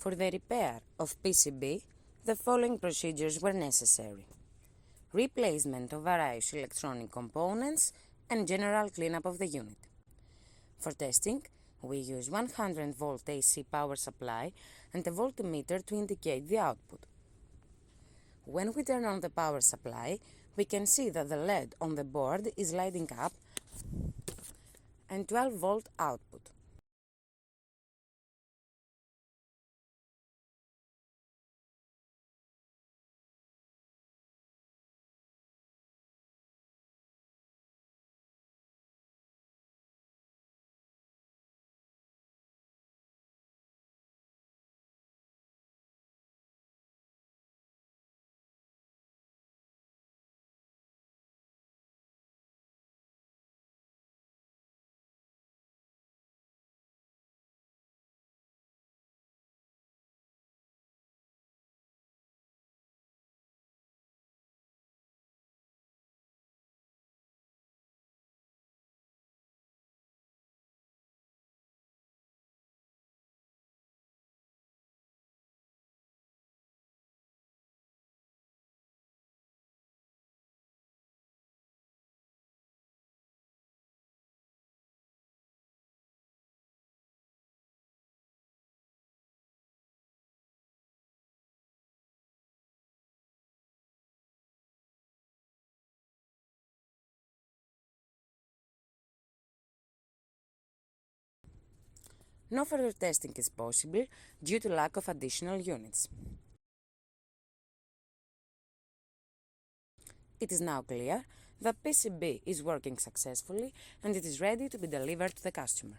For the repair of PCB, the following procedures were necessary: replacement of various electronic components and general cleanup of the unit. For testing, we use 100-volt AC power supply and a voltmeter to indicate the output. When we turn on the power supply, we can see that the LED on the board is lighting up and 12-volt output. No further testing is possible due to lack of additional units. It is now clear that PCB is working successfully and it is ready to be delivered to the customer.